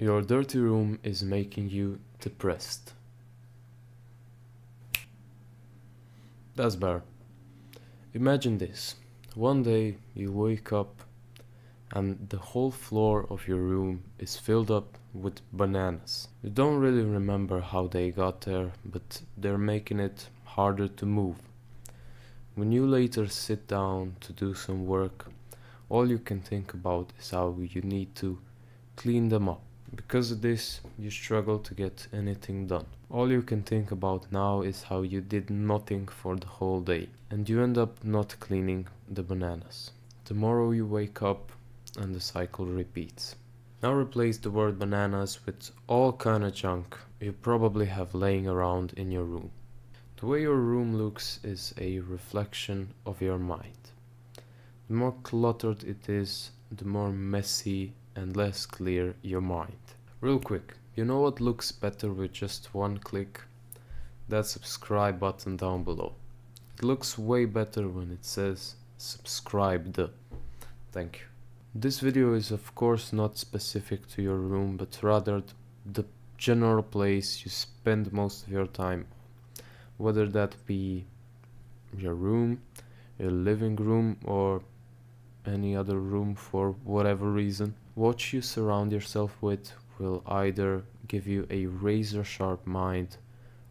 Your dirty room is making you depressed. That's better. Imagine this. One day you wake up and the whole floor of your room is filled up with bananas. You don't really remember how they got there, but they're making it harder to move. When you later sit down to do some work, all you can think about is how you need to clean them up. Because of this, you struggle to get anything done. All you can think about now is how you did nothing for the whole day, and you end up not cleaning the bananas. Tomorrow you wake up and the cycle repeats. Now replace the word bananas with all kind of junk you probably have laying around in your room. The way your room looks is a reflection of your mind. The more cluttered it is, the more messy and less clear your mind. Real quick, you know what looks better with just one click? That subscribe button down below. It looks way better when it says subscribed. Thank you. This video is of course not specific to your room, but rather the general place you spend most of your time, whether that be your room, your living room, or any other room for whatever reason. What you surround yourself with will either give you a razor sharp mind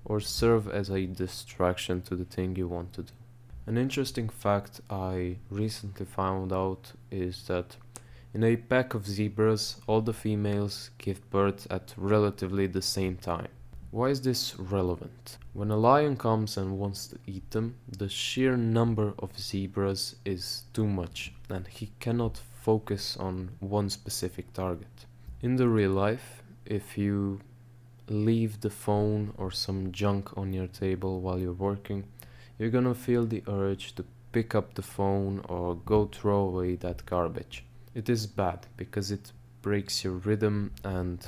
or serve as a distraction to the thing you want to do. An interesting fact I recently found out is that in a pack of zebras, all the females give birth at relatively the same time. Why is this relevant? When a lion comes and wants to eat them, the sheer number of zebras is too much and he cannot focus on one specific target. In the real life, if you leave the phone or some junk on your table while you're working, you're gonna feel the urge to pick up the phone or go throw away that garbage. It is bad because it breaks your rhythm and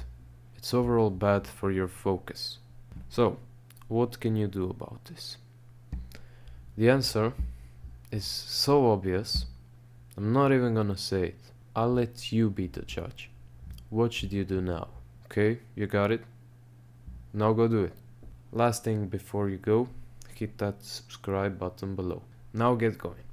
it's overall bad for your focus. So, what can you do about this? The answer is so obvious, I'm not even gonna say it. I'll let you be the judge. What should you do now? Okay, you got it? Now go do it. Last thing before you go, hit that subscribe button below. Now get going.